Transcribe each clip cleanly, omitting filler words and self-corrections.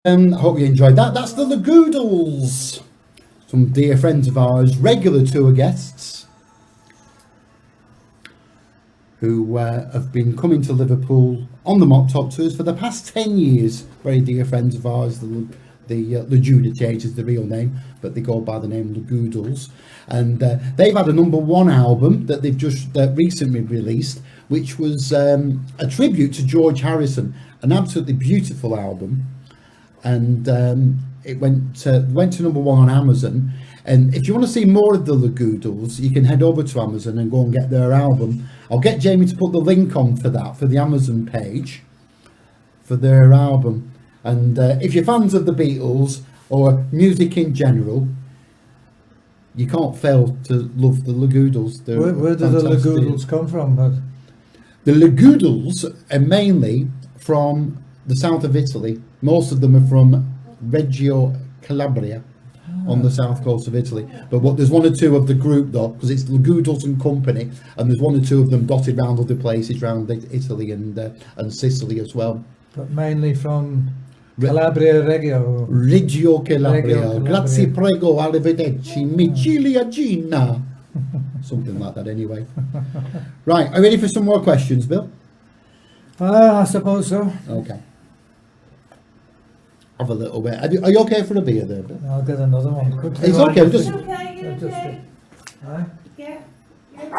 I hope you enjoyed that. That's the Lagoodles, some dear friends of ours, regular tour guests, who have been coming to Liverpool on the Mop Top tours for the past 10 years. Very dear friends of ours. The Lajuditate is the real name, but they go by the name Lagoodles. And they've had a #1 album that they've just recently released, which was a tribute to George Harrison, an absolutely beautiful album. And it went to #1 on Amazon. And if you want to see more of the Lagoodles, you can head over to Amazon and go and get their album. I'll get Jamie to put the link on for that, for the Amazon page, for their album. And if you're fans of the Beatles or music in general, you can't fail to love the Lagoodles. Where do the Lagoodles come from? The Lagoodles are mainly from the south of Italy. Most of them are from Reggio Calabria, on the south coast of Italy. But there's one or two of the group though, because it's Lagoodles and Company, and there's one or two of them dotted around other places around Italy and Sicily as well. But mainly from Calabria, Reggio Calabria. Grazie, prego, arrivederci, mi ciliegina. Something like that anyway. Right, are you ready for some more questions, Bill? I suppose so. Okay. Have a little bit. Are you okay for a beer there, Bill? I'll get another one. It's okay, just... Yeah. You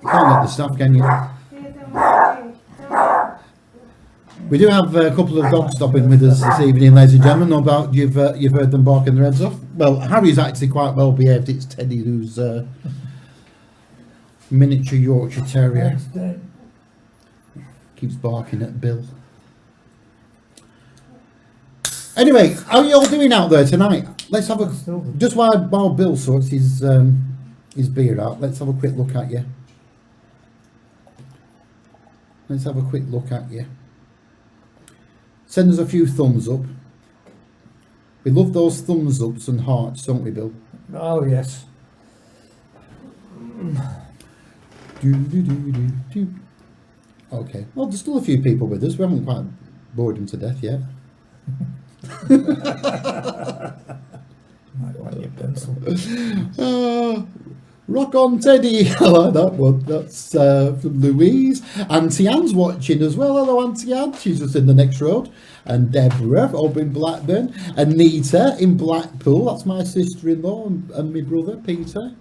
can't let the staff, can you? We do have a couple of dogs stopping with us this evening, ladies and gentlemen. No doubt you've heard them barking their heads off. Well, Harry's actually quite well behaved. It's Teddy who's miniature Yorkshire Terrier. Keeps barking at Bill. Anyway, how are you all doing out there tonight? Let's have a just while Bill sorts his beer out. Let's have a quick look at you. Let's have a quick look at you. Send us a few thumbs up. We love those thumbs ups and hearts, don't we, Bill? Oh yes. Okay. Well, there's still a few people with us. We haven't quite bored them to death yet. Might want your pencil. Rock on, Teddy. I like that one. That's from Louise. Auntie Anne's watching as well. Hello, Auntie Anne. She's just in the next road. And Deborah up in Blackburn. Anita in Blackpool. That's my sister-in-law and my brother, Peter.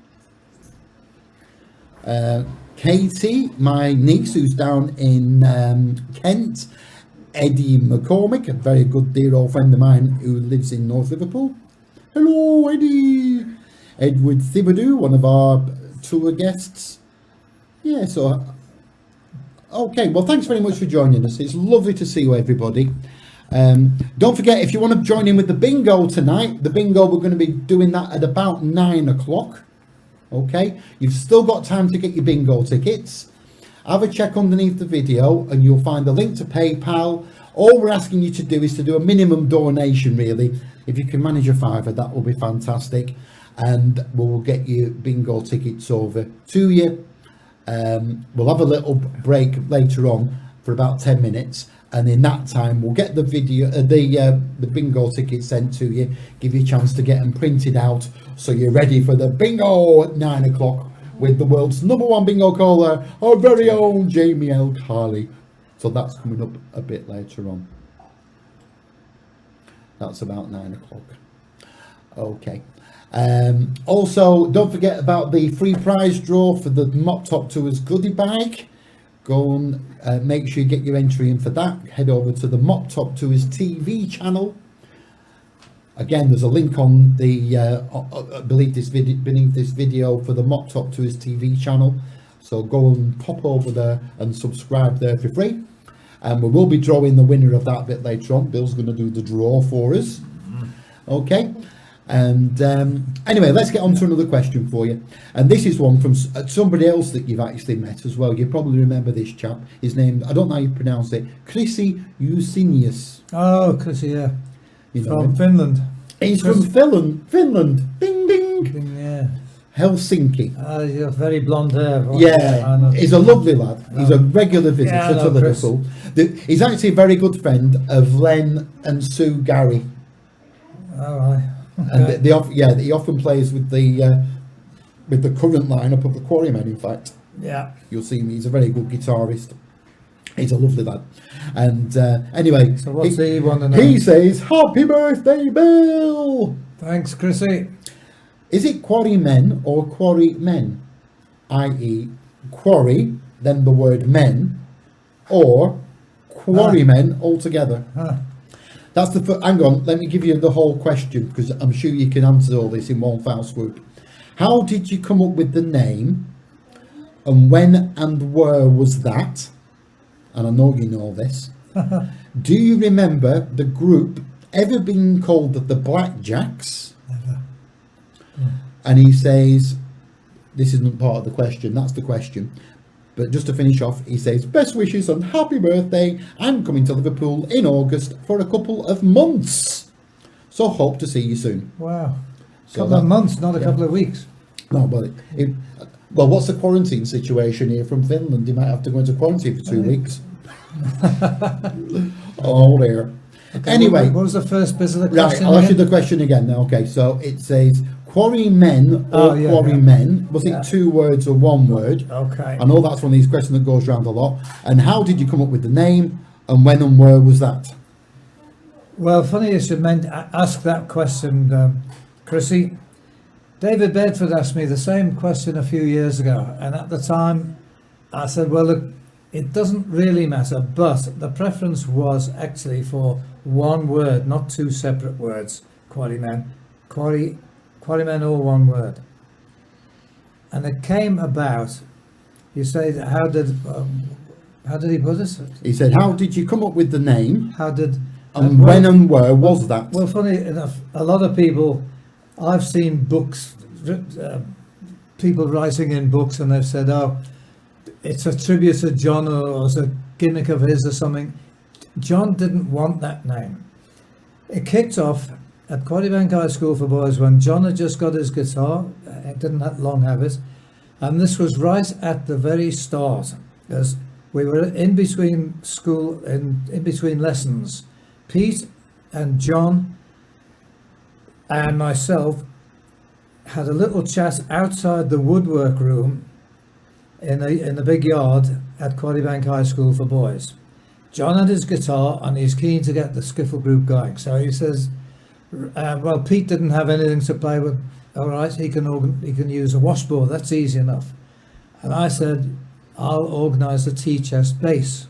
Katie, my niece, who's down in Kent. Eddie McCormick, a very good dear old friend of mine who lives in North Liverpool. Hello, Eddie. Edward Thibodeau, one of our tour guests. Yeah, so okay, well, thanks very much for joining us. It's lovely to see you, everybody. Don't forget, if you want to join in with the bingo tonight, the bingo, we're going to be doing that at about 9 o'clock. Okay, you've still got time to get your bingo tickets. Have a check underneath the video and you'll find the link to PayPal. All we're asking you to do is to do a minimum donation, really. If you can manage a £5, that will be fantastic. And we'll get you bingo tickets over to you. We'll have a little break later on for about 10 minutes. And in that time, we'll get the video, the bingo tickets sent to you, give you a chance to get them printed out so you're ready for the bingo at 9 o'clock. With the world's #1 bingo caller, our very own Jamie L. Carley. So that's coming up a bit later on. That's about 9 o'clock. Okay. Also, don't forget about the free prize draw for the Mop Top Tours goodie bag. Go and make sure you get your entry in for that. Head over to the Mop Top Tours TV channel. Again, there's a link on the beneath this video for the Mop Top Tours TV channel. So go and pop over there and subscribe there for free. And we will be drawing the winner of that a bit later on. Bill's going to do the draw for us. Okay. And anyway, let's get on to another question for you. And this is one from somebody else that you've actually met as well. You probably remember this chap. His name, I don't know how you pronounce it, Chrissy Eusenius. Oh, Chrissy, yeah. You know from Finland. He's from Finland. Ding, ding. Yeah. Helsinki. He's got very blonde hair. Yeah, he's a lovely lad. He's a regular visitor Yeah, I know, to Chris. Liverpool. He's actually a very good friend of Len and Sue Gary. All right. And Okay. he often plays with the current lineup of the Quarrymen. In fact, Yeah. you'll see him. He's a very good guitarist. He's a lovely lad. And anyway, So what's he want to know? he says, "Happy birthday, Bill." Thanks, Chrissy. Is it Quarrymen or Quarrymen, i.e., quarry, then the word men, or Quarrymen altogether? Huh. That's the hang on. Let me give you the whole question because I'm sure you can answer all this in one foul swoop. How did you come up with the name, and when and where was that? And I know you know this. Do you remember the group ever being called the Blackjacks? Never. And he says, this isn't part of the question, that's the question. But just to finish off, he says, best wishes and happy birthday. I'm coming to Liverpool in August for a couple of months. So hope to see you soon. Wow. So Couple of that- months, not a yeah. couple of weeks. No, but well, what's the quarantine situation here from Finland? You might have to go into quarantine for 2 weeks. Oh dear. Okay, Anyway, what was the first bit of the right, question? I'll ask you again? the question again now. Okay, so it says Quarrymen Oh, or yeah, Quarrymen. Was yeah. it 2 words or 1 word? Okay. I know that's one of these questions that goes around a lot. And how did you come up with the name? And when and where was that? Well, funny you should ask that question, Chrissy. David Bedford asked me the same question a few years ago, and at the time I said, well, look, it doesn't really matter, but the preference was actually for 1 word, not 2 separate words, Quarrymen. Quarrymen, all 1 word. And it came about, you say, how did he put it? He said, how did you come up with the name? How did... And well, when and where was that? Well, funny enough, a lot of people, I've seen books, people writing in books, and they've said, oh, it's a tribute to John, or it's a gimmick of his or something. John didn't want that name. It kicked off at Quarrymen High School for Boys when John had just got his guitar, didn't long have it, and this was right at the very start, as we were in between school, in between lessons. Pete and John and myself had a little chat outside the woodwork room in the big yard at Quarrymen High School for Boys. John had his guitar and he's keen to get the skiffle group going. So he says, well, Pete didn't have anything to play with. All right, he can use a washboard. That's easy enough. And I said, I'll organise a tea-chest bass,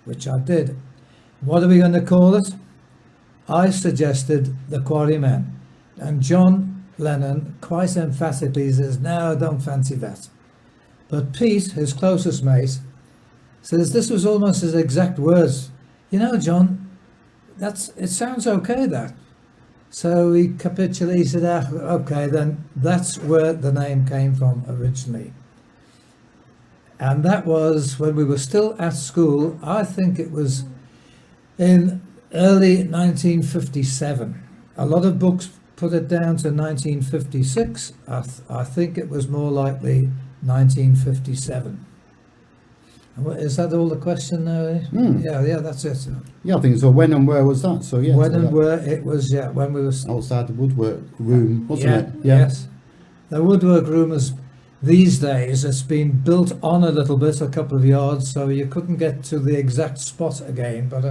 which I did. What are we going to call it? I suggested the Quarrymen, and John Lennon quite emphatically says, no, I don't fancy that. But Pete, his closest mate, says this was almost his exact words. You know, John, it sounds okay, that. So he capitulated, okay, then that's where the name came from originally. And that was when we were still at school. I think it was in early 1957. A lot of books put it down to 1956. I think it was more likely 1957. Is that all the question now? Yeah, that's it. Yeah, I think so. When and where was that? So yeah. When so and that- where it was, yeah, when we were... outside the woodwork room, wasn't Yeah, it? yes. The woodwork room is, these days, it's been built on a little bit, a couple of yards, so you couldn't get to the exact spot again, but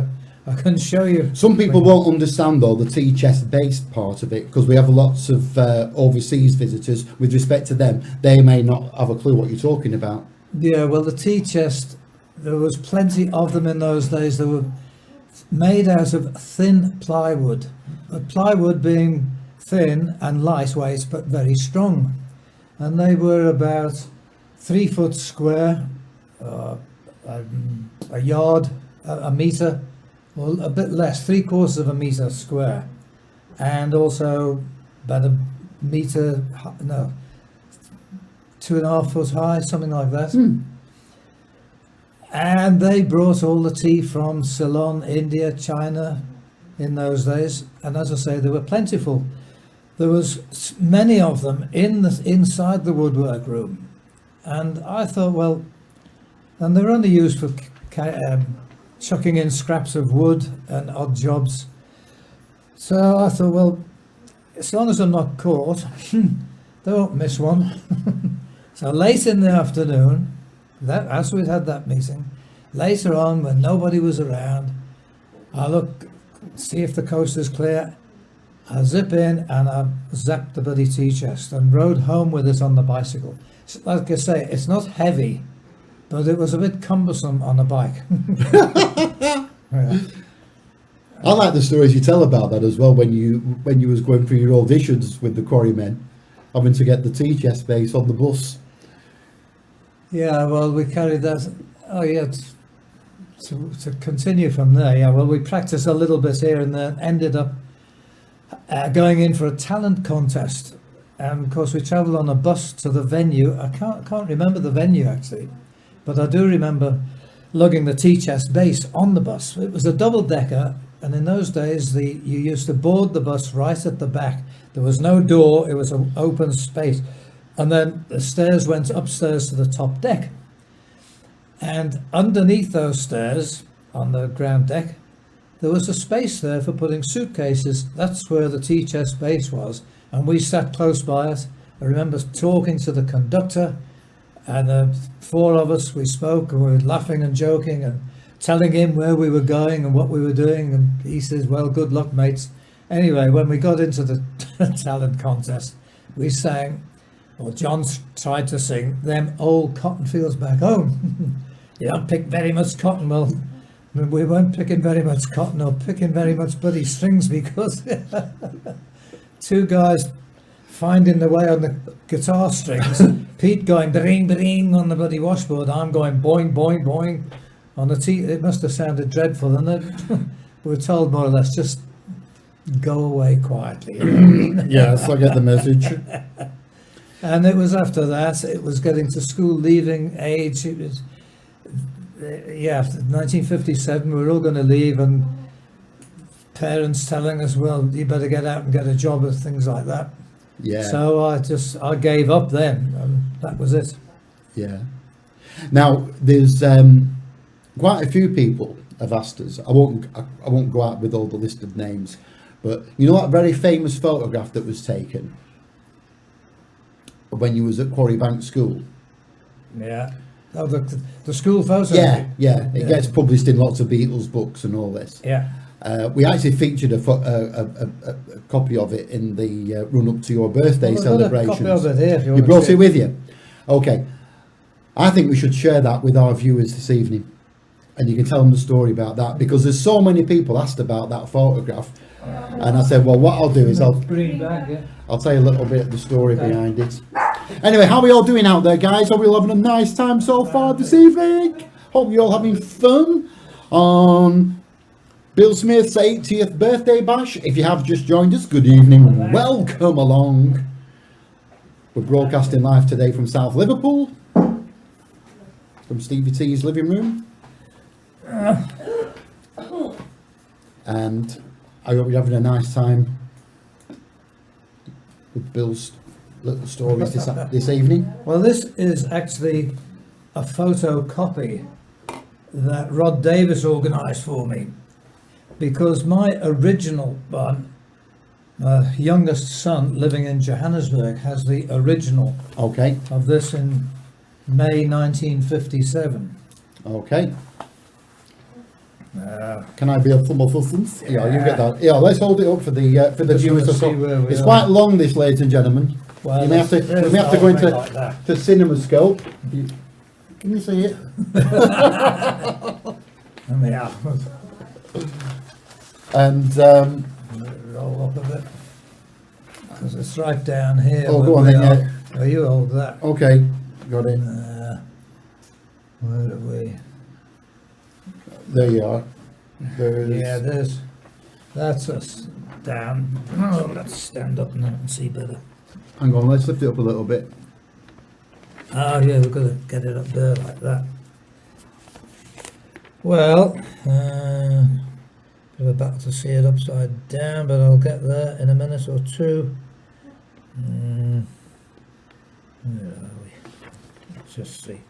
I can show you. Some people won't understand though the tea chest based part of it because we have lots of overseas visitors. With respect to them, they may not have a clue what you're talking about. Yeah, well, the tea chest, there was plenty of them in those days. They were made out of thin plywood, but plywood being thin and lightweight but very strong. And they were about 3 foot square, a yard, a metre, or a bit less, 3/4 of a metre square, and also about a metre, no, 2.5 foot high, something like that. And they brought all the tea from Ceylon, India, China in those days, and as I say, they were plentiful. there was many of them inside the woodwork room, and I thought, well, and they were only used for chucking in scraps of wood and odd jobs. So I thought, well, as long as I'm not caught, they won't miss one. So late in the afternoon, as we'd had that meeting, later on when nobody was around, I look, see if the coast is clear. I zip in and I zap the bloody tea chest and rode home with it on the bicycle. Like I say, it's not heavy, but it was a bit cumbersome on a bike. Yeah. I like the stories you tell about that as well. When you was going through your auditions with the Quarrymen, having to get the tea chest base on the bus. Yeah, well, we carried that. Oh, yeah. To continue from there, yeah. Well, we practiced a little bit here and then ended up going in for a talent contest. And of course, we travelled on a bus to the venue. I can't remember the venue actually, but I do remember lugging the tea chest base on the bus. It was a double decker, and in those days, you used to board the bus right at the back. There was no door; it was an open space. And then the stairs went upstairs to the top deck. And underneath those stairs, on the ground deck, there was a space there for putting suitcases. That's where the tea chest base was. And we sat close by it. I remember talking to the conductor, and 4 of us, we spoke, and we were laughing and joking and telling him where we were going and what we were doing. And he says, well, good luck, mates. Anyway, when we got into the talent contest, we sang, or John tried to sing, them old cotton fields back home. You don't pick very much cotton. Well, we weren't picking very much cotton or picking very much bloody strings, because 2 guys finding the way on the guitar strings, Pete going bring bring on the bloody washboard, I'm going boing boing boing on the tea. It must have sounded dreadful, and then we were told more or less just go away quietly. Yes, I get the message. And it was after that, it was getting to school leaving age. It was, 1957, we were all going to leave, and parents telling us, well, you better get out and get a job and things like that. Yeah. So I gave up then, and that was it. Yeah. Now there's quite a few people have asked us. I won't go out with all the listed names, but you know that very famous photograph that was taken when you was at Quarrybank School? Yeah. Oh, the school photo. Yeah. It gets published in lots of Beatles books and all this. Yeah. We actually featured a copy of it in the run-up to your birthday celebrations. I've got a copy of it here if you You want brought to see it with you? Okay. I think we should share that with our viewers this evening. And you can tell them the story about that, because there's so many people asked about that photograph. And I said, well, what I'll do is Green bag, yeah. I'll tell you a little bit of the story behind it. Anyway, how are we all doing out there, guys? Are we all having a nice time so far this evening? Hope you're all having fun on Bill Smith's 80th birthday bash. If you have just joined us, good evening, welcome along. We're broadcasting live today from South Liverpool, from Stevie T's living room. And I hope you're having a nice time with Bill's little stories this evening. Well, this is actually a photocopy that Rod Davis organised for me, because my original one, my youngest son living in Johannesburg, has the original Okay, of this in May 1957. okay. Can I be a thumb of assistance? Yeah, you get that. Yeah, let's hold it up for the Just viewers. wanna see where we It's are. quite long, this, ladies and gentlemen. Well, You may have to go into like that. to CinemaScope. Can you see it? Yeah. And Roll up a bit, because it's right down here. Oh, where go on we then, are. yeah. Oh, you hold that. okay, got it. Where are we? There you are. Yeah, that's us down. Oh, let's stand up now and see better. Hang on, let's lift it up a little bit. Oh yeah, we've got to get it up there like that. Well, we're about to see it upside down, but I'll get there in a minute or two. Where are we? Let's just see.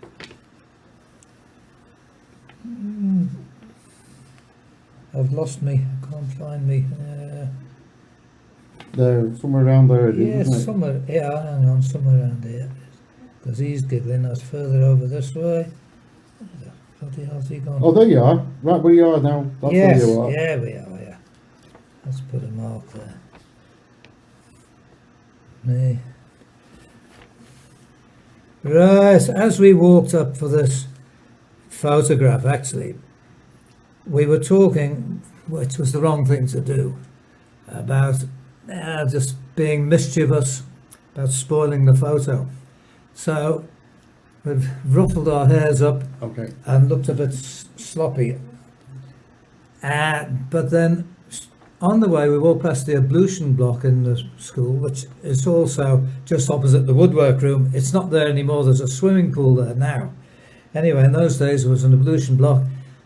I've lost me. I can't find me. There, somewhere around there, Yes, isn't it? somewhere. Yeah, hang on, somewhere around here. Because he's giggling. That's further over this way. Where the bloody hell's he gone? Oh, there you are. Right where you are now. That's yes, where you are. yeah, we are. Yeah. Let's put a mark there. Me. Right, as we walked up for this photograph, actually, we were talking, which was the wrong thing to do, about just being mischievous, about spoiling the photo. So we've ruffled our hairs up Okay. and looked a bit sloppy. But then on the way we walked past the ablution block in the school, which is also just opposite the woodwork room. It's not there anymore, there's a swimming pool there now. Anyway, in those days there was an ablution block,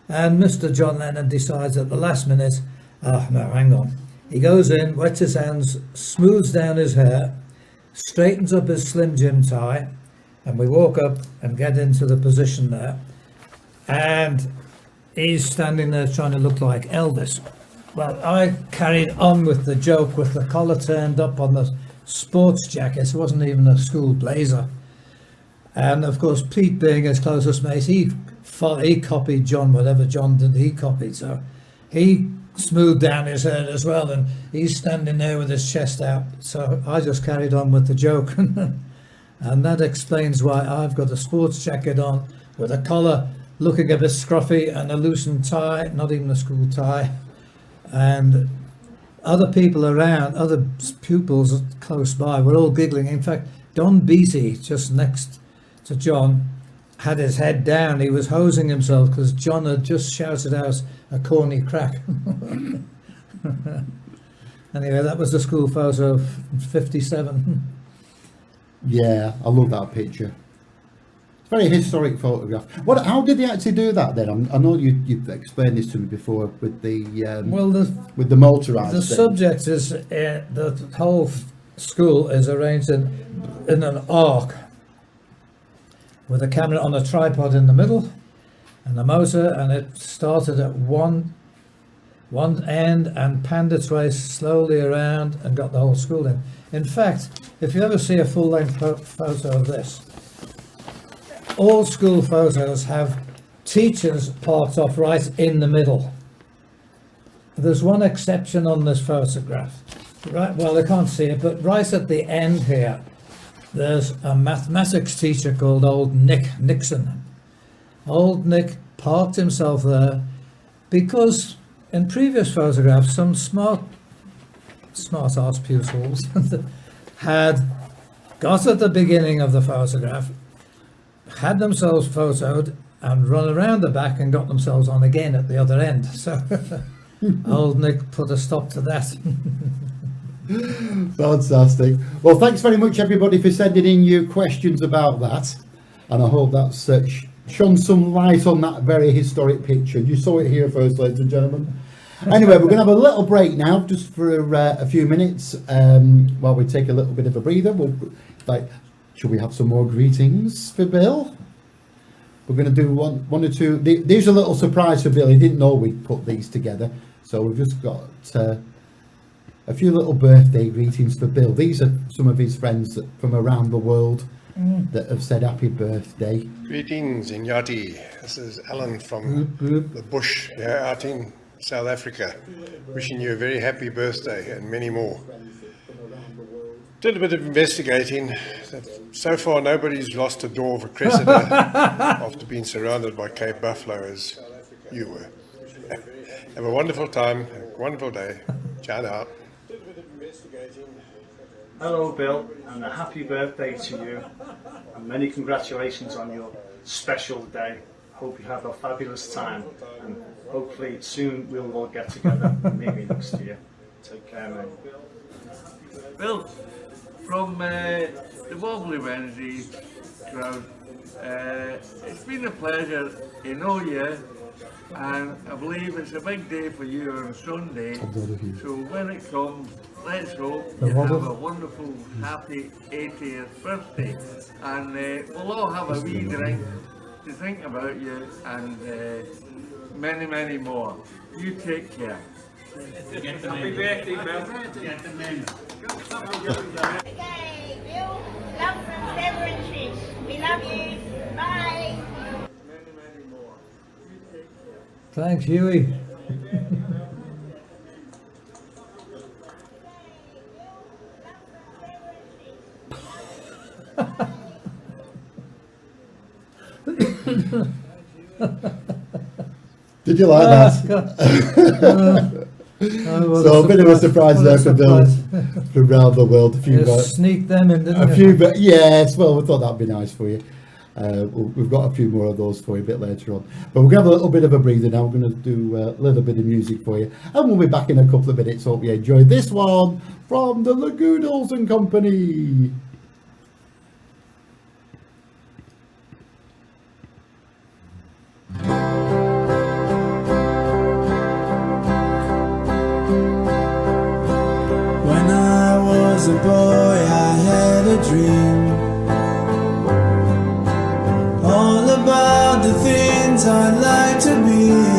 and Mr. John Lennon decides at the last minute, oh no, hang on. He goes in, wets his hands, smooths down his hair, straightens up his Slim Jim tie, and we walk up and get into the position there, and he's standing there trying to look like Elvis. Well, I carried on with the joke with the collar turned up on the sports jacket. It wasn't even a school blazer. And of course, Pete being his closest mate, he copied John, whatever John did, he copied. So he smoothed down his head as well, and he's standing there with his chest out. So I just carried on with the joke. And that explains why I've got a sports jacket on with a collar looking a bit scruffy and a loosened tie, not even a school tie. And other people around, other pupils close by, were all giggling. In fact, Don Beatty, just next to John, had his head down. He was hosing himself because John had just shouted out a corny crack. Anyway, that was the school photo of 57. Yeah, I love that picture. It's a very historic photograph. How did they actually do that then? I know you've explained this to me before with the Well, with the motorised the thing. subject is the whole school is arranged in an arc with a camera on a tripod in the middle and a motor, and it started at one end and panned its way slowly around and got the whole school in. In fact, if you ever see a full-length photo of this, all school photos have teachers parked off right in the middle. There's one exception on this photograph. Right, well, they can't see it, but right at the end here, there's a mathematics teacher called Old Nick Nixon. Old Nick parked himself there because in previous photographs, some smart ass pupils had got at the beginning of the photograph, had themselves photoed and run around the back and got themselves on again at the other end. So Old Nick put a stop to that. Fantastic. Well, thanks very much everybody for sending in your questions about that, and I hope that's shone some light on that very historic picture. You saw it here first, ladies and gentlemen. Anyway, we're going to have a little break now, just for a few minutes, while we take a little bit of a breather. Should we have some more greetings for Bill? We're going to do one or two. These are a little surprise for Bill. He didn't know we'd put these together, so we've just got a few little birthday greetings for Bill. These are some of his friends from around the world that have said happy birthday. Greetings, Inyati. This is Alan from the bush here out in South Africa. Wishing you a very happy birthday and many more. Did a bit of investigating. So far, nobody's lost a door of a Cressida after being surrounded by Cape Buffalo as you were. Have a wonderful time, a wonderful day. Ciao out. Hello Bill, and a happy birthday to you, and many congratulations on your special day. Hope you have a fabulous time, and hopefully soon we'll all get together, maybe next year. Take care, mate. Bill, from the Wobbly Energy crowd, it's been a pleasure in all year And I believe it's a big day for you on Sunday. So when it comes, let's hope you have a wonderful, happy 80th birthday. And we'll all have a wee drink to think about you and many, many more. You take care. Happy birthday, Bill. Okay, Bill, love from Trevor and Trish. We love you. Bye. Many, many more. You take care. Thanks, Huey. Did you like that? So a bit of a surprise there for Bill from around the world. A few, You sneaked them in, didn't a you? few, but yes. Well, we thought that'd be nice for you. We've got a few more of those for you a bit later on. But we're going to have a little bit of a breather now. We're going to do a little bit of music for you, and we'll be back in a couple of minutes. Hope you enjoyed this one from the Lagoodles and Company. When I was a boy, I had a dream, all about the things I'd like to be.